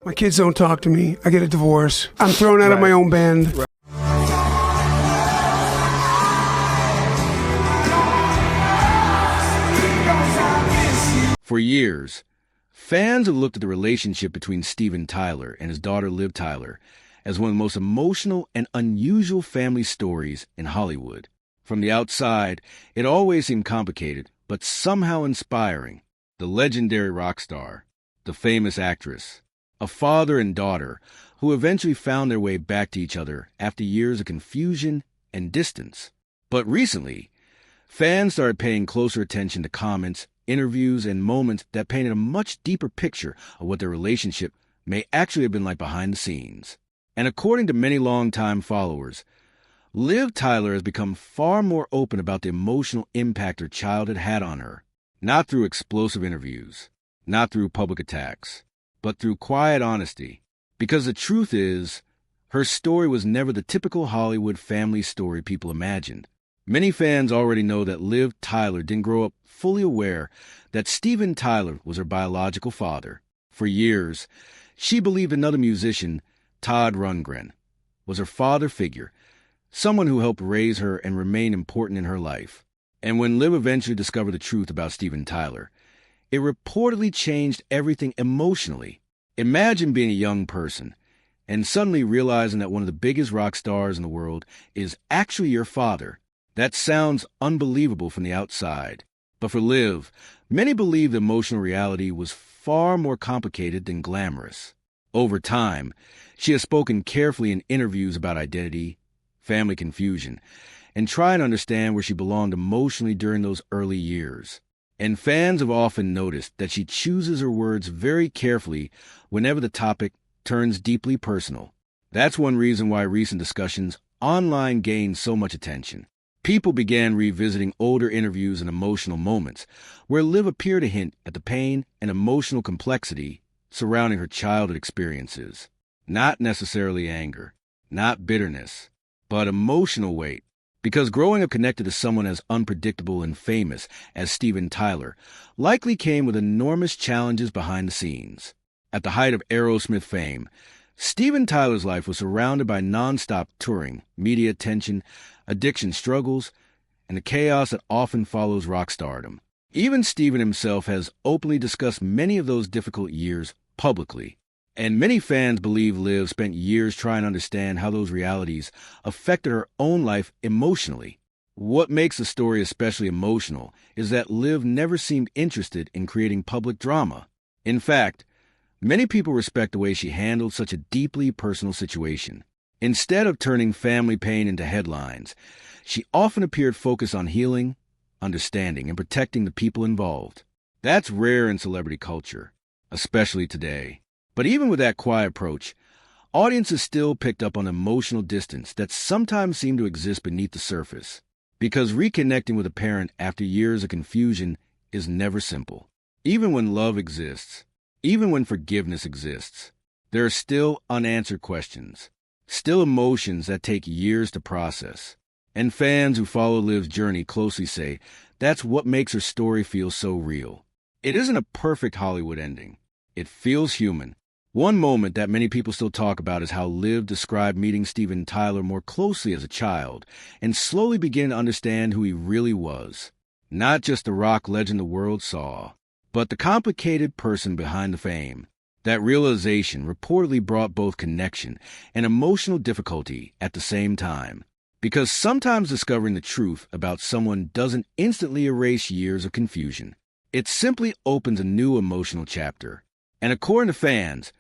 My kids don't talk to me. I get a divorce. I'm thrown out of my own band. For years, fans have looked at the relationship between Steven Tyler and his daughter Liv Tyler as one of the most emotional and unusual family stories in Hollywood. From the outside, it always seemed complicated, but somehow inspiring. The legendary rock star, the famous actress, a father and daughter who eventually found their way back to each other after years of confusion and distance. But recently, fans started paying closer attention to comments, interviews, and moments that painted a much deeper picture of what their relationship may actually have been like behind the scenes. And according to many longtime followers, Liv Tyler has become far more open about the emotional impact her childhood had on her, not through explosive interviews, not through public attacks, but through quiet honesty. Because the truth is, her story was never the typical Hollywood family story people imagined. Many fans already know that Liv Tyler didn't grow up fully aware that Steven Tyler was her biological father. For years, she believed another musician, Todd Rundgren, was her father figure, someone who helped raise her and remain important in her life. And when Liv eventually discovered the truth about Steven Tyler, it reportedly changed everything emotionally. Imagine being a young person and suddenly realizing that one of the biggest rock stars in the world is actually your father. That sounds unbelievable from the outside. But for Liv, many believe the emotional reality was far more complicated than glamorous. Over time, she has spoken carefully in interviews about identity, family confusion, and trying to understand where she belonged emotionally during those early years. And fans have often noticed that she chooses her words very carefully whenever the topic turns deeply personal. That's one reason why recent discussions online gained so much attention. People began revisiting older interviews and emotional moments where Liv appeared to hint at the pain and emotional complexity surrounding her childhood experiences. Not necessarily anger, not bitterness, but emotional weight. Because growing up connected to someone as unpredictable and famous as Steven Tyler likely came with enormous challenges behind the scenes. At the height of Aerosmith fame, Steven Tyler's life was surrounded by nonstop touring, media attention, addiction struggles, and the chaos that often follows rock stardom. Even Steven himself has openly discussed many of those difficult years publicly. And many fans believe Liv spent years trying to understand how those realities affected her own life emotionally. What makes the story especially emotional is that Liv never seemed interested in creating public drama. In fact, many people respect the way she handled such a deeply personal situation. Instead of turning family pain into headlines, she often appeared focused on healing, understanding, and protecting the people involved. That's rare in celebrity culture, especially today. But even with that quiet approach, audiences still picked up on emotional distance that sometimes seemed to exist beneath the surface. Because reconnecting with a parent after years of confusion is never simple. Even when love exists, even when forgiveness exists, there are still unanswered questions, still emotions that take years to process. And fans who follow Liv's journey closely say that's what makes her story feel so real. It isn't a perfect Hollywood ending. It feels human. One moment that many people still talk about is how Liv described meeting Steven Tyler more closely as a child and slowly beginning to understand who he really was. Not just the rock legend the world saw, but the complicated person behind the fame. That realization reportedly brought both connection and emotional difficulty at the same time. Because sometimes discovering the truth about someone doesn't instantly erase years of confusion. It simply opens a new emotional chapter. And according to fans,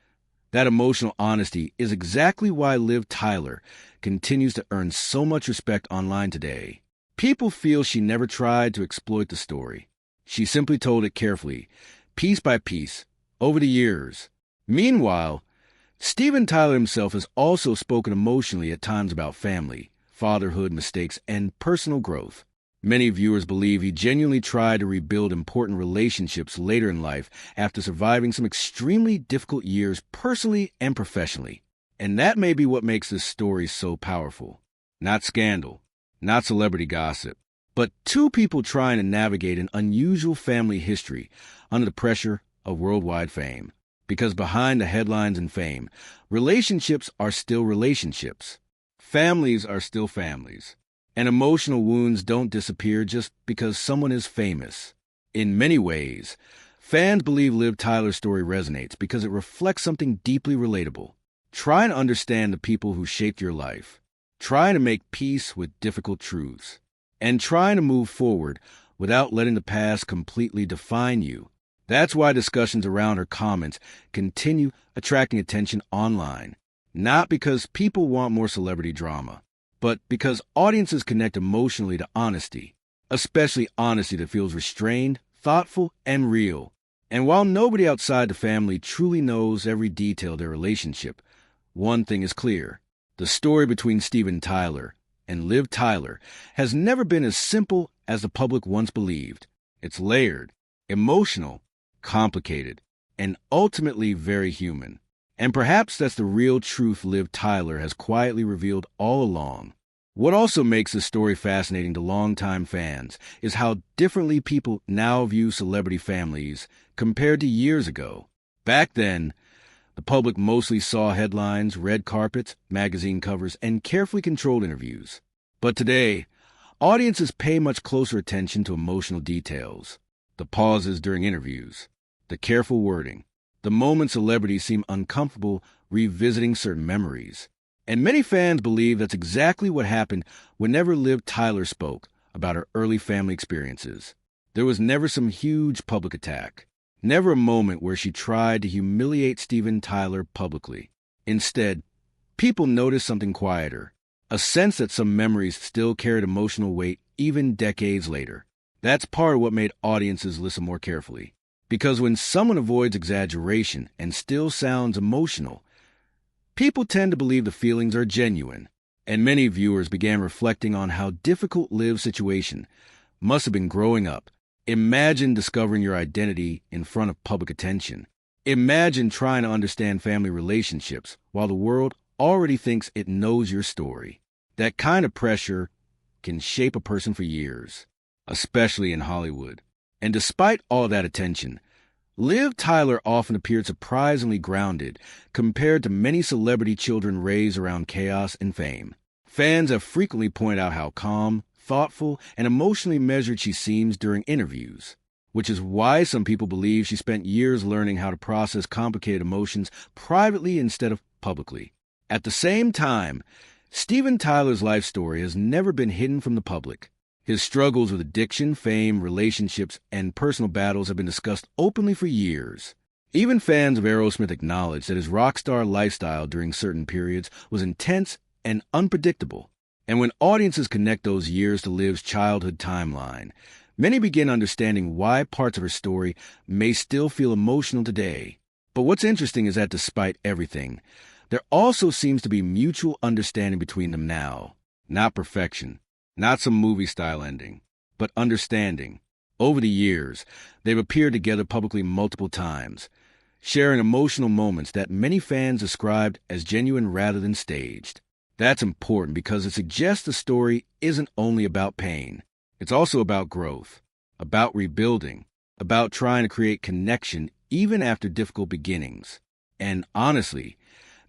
that emotional honesty is exactly why Liv Tyler continues to earn so much respect online today. People feel she never tried to exploit the story. She simply told it carefully, piece by piece, over the years. Meanwhile, Steven Tyler himself has also spoken emotionally at times about family, fatherhood, mistakes, and personal growth. Many viewers believe he genuinely tried to rebuild important relationships later in life after surviving some extremely difficult years personally and professionally. And that may be what makes this story so powerful. Not scandal, not celebrity gossip, but two people trying to navigate an unusual family history under the pressure of worldwide fame. Because behind the headlines and fame, relationships are still relationships. Families are still families. And emotional wounds don't disappear just because someone is famous. In many ways, fans believe Liv Tyler's story resonates because it reflects something deeply relatable. Trying to understand the people who shaped your life. Trying to make peace with difficult truths. And trying to move forward without letting the past completely define you. That's why discussions around her comments continue attracting attention online. Not because people want more celebrity drama, but because audiences connect emotionally to honesty, especially honesty that feels restrained, thoughtful, and real. And while nobody outside the family truly knows every detail of their relationship, one thing is clear. The story between Steven Tyler and Liv Tyler has never been as simple as the public once believed. It's layered, emotional, complicated, and ultimately very human. And perhaps that's the real truth Liv Tyler has quietly revealed all along. What also makes this story fascinating to longtime fans is how differently people now view celebrity families compared to years ago. Back then, the public mostly saw headlines, red carpets, magazine covers, and carefully controlled interviews. But today, audiences pay much closer attention to emotional details, the pauses during interviews, the careful wording, the moments celebrities seem uncomfortable revisiting certain memories. And many fans believe that's exactly what happened whenever Liv Tyler spoke about her early family experiences. There was never some huge public attack, never a moment where she tried to humiliate Steven Tyler publicly. Instead, people noticed something quieter, a sense that some memories still carried emotional weight even decades later. That's part of what made audiences listen more carefully. Because when someone avoids exaggeration and still sounds emotional, people tend to believe the feelings are genuine. And many viewers began reflecting on how difficult Liv's situation must have been growing up. Imagine discovering your identity in front of public attention. Imagine trying to understand family relationships while the world already thinks it knows your story. That kind of pressure can shape a person for years, especially in Hollywood. And despite all that attention, Liv Tyler often appeared surprisingly grounded compared to many celebrity children raised around chaos and fame. Fans have frequently pointed out how calm, thoughtful, and emotionally measured she seems during interviews, which is why some people believe she spent years learning how to process complicated emotions privately instead of publicly. At the same time, Steven Tyler's life story has never been hidden from the public. His struggles with addiction, fame, relationships, and personal battles have been discussed openly for years. Even fans of Aerosmith acknowledge that his rock star lifestyle during certain periods was intense and unpredictable. And when audiences connect those years to Liv's childhood timeline, many begin understanding why parts of her story may still feel emotional today. But what's interesting is that despite everything, there also seems to be mutual understanding between them now. Not perfection. Not some movie-style ending, but understanding. Over the years, they've appeared together publicly multiple times, sharing emotional moments that many fans described as genuine rather than staged. That's important because it suggests the story isn't only about pain. It's also about growth, about rebuilding, about trying to create connection even after difficult beginnings. And honestly,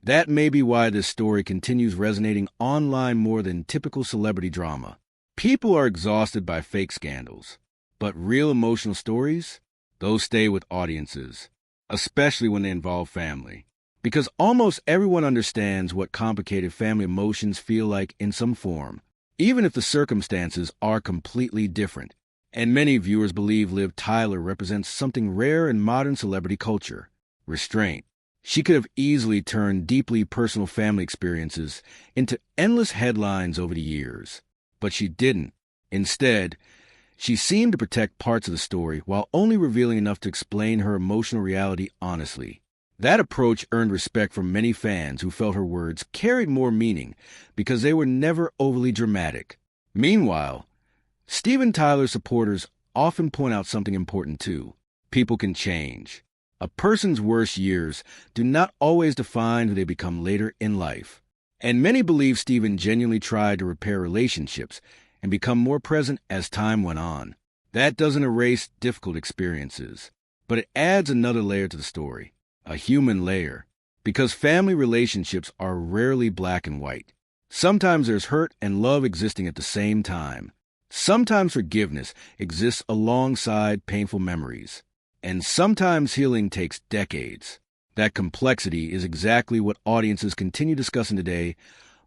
that may be why this story continues resonating online more than typical celebrity drama. People are exhausted by fake scandals, but real emotional stories, those stay with audiences, especially when they involve family. Because almost everyone understands what complicated family emotions feel like in some form, even if the circumstances are completely different. And many viewers believe Liv Tyler represents something rare in modern celebrity culture: restraint. She could have easily turned deeply personal family experiences into endless headlines over the years. But she didn't. Instead, she seemed to protect parts of the story while only revealing enough to explain her emotional reality honestly. That approach earned respect from many fans who felt her words carried more meaning because they were never overly dramatic. Meanwhile, Steven Tyler's supporters often point out something important too. People can change. A person's worst years do not always define who they become later in life. And many believe Steven genuinely tried to repair relationships and become more present as time went on. That doesn't erase difficult experiences, but it adds another layer to the story. a human layer, because family relationships are rarely black and white. Sometimes there's hurt and love existing at the same time. Sometimes forgiveness exists alongside painful memories. And sometimes healing takes decades. That complexity is exactly what audiences continue discussing today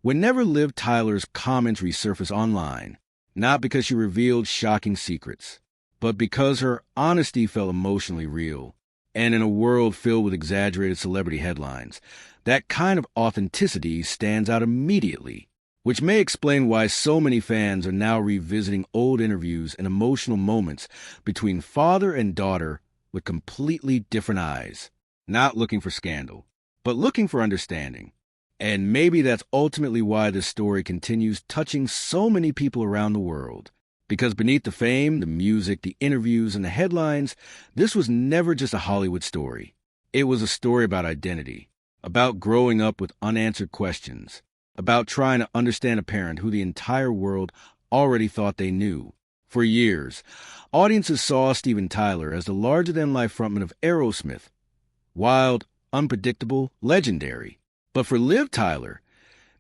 whenever Liv Tyler's comments resurface online, not because she revealed shocking secrets, but because her honesty felt emotionally real. And in a world filled with exaggerated celebrity headlines, that kind of authenticity stands out immediately, which may explain why so many fans are now revisiting old interviews and emotional moments between father and daughter with completely different eyes, not looking for scandal, but looking for understanding. And maybe that's ultimately why this story continues touching so many people around the world. Because beneath the fame, the music, the interviews, and the headlines, this was never just a Hollywood story. It was a story about identity, about growing up with unanswered questions, about trying to understand a parent who the entire world already thought they knew. For years, audiences saw Steven Tyler as the larger-than-life frontman of Aerosmith. Wild, unpredictable, legendary. But for Liv Tyler,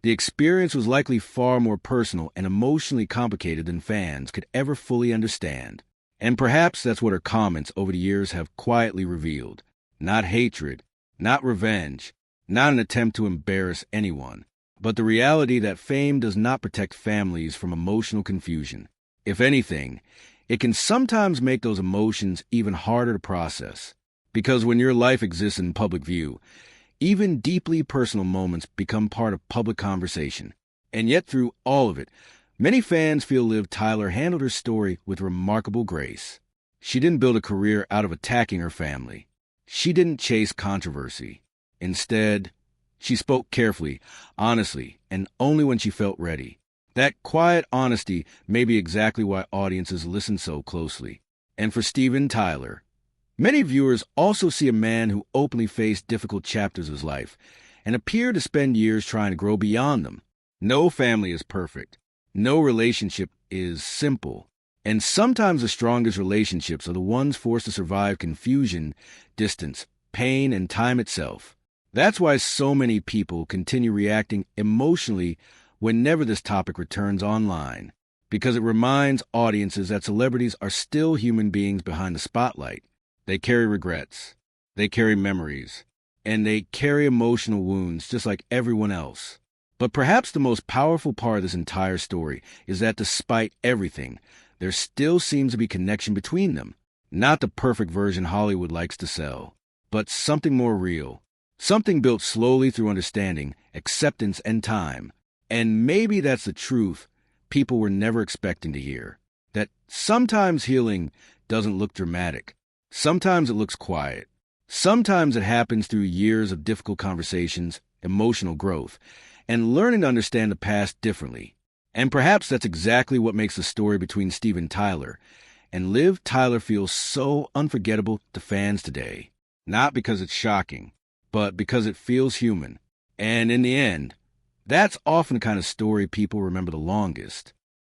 the experience was likely far more personal and emotionally complicated than fans could ever fully understand. And perhaps that's what her comments over the years have quietly revealed. Not hatred, not revenge, not an attempt to embarrass anyone, but the reality that fame does not protect families from emotional confusion. If anything, it can sometimes make those emotions even harder to process. Because when your life exists in public view, even deeply personal moments become part of public conversation. And yet through all of it, many fans feel Liv Tyler handled her story with remarkable grace. She didn't build a career out of attacking her family. She didn't chase controversy. Instead, she spoke carefully, honestly, and only when she felt ready. That quiet honesty may be exactly why audiences listen so closely. And for Steven Tyler, many viewers also see a man who openly faced difficult chapters of his life and appear to spend years trying to grow beyond them. No family is perfect. No relationship is simple. And sometimes the strongest relationships are the ones forced to survive confusion, distance, pain, and time itself. That's why so many people continue reacting emotionally whenever this topic returns online, because it reminds audiences that celebrities are still human beings behind the spotlight. They carry regrets, they carry memories, and they carry emotional wounds just like everyone else. But perhaps the most powerful part of this entire story is that despite everything, there still seems to be connection between them. Not the perfect version Hollywood likes to sell, but something more real. Something built slowly through understanding, acceptance, and time. And maybe that's the truth people were never expecting to hear. That sometimes healing doesn't look dramatic. Sometimes it looks quiet. Sometimes it happens through years of difficult conversations, emotional growth, and learning to understand the past differently. And perhaps that's exactly what makes the story between Steven Tyler and Liv Tyler feel so unforgettable to fans today. Not because it's shocking, but because it feels human. And in the end, that's often the kind of story people remember the longest.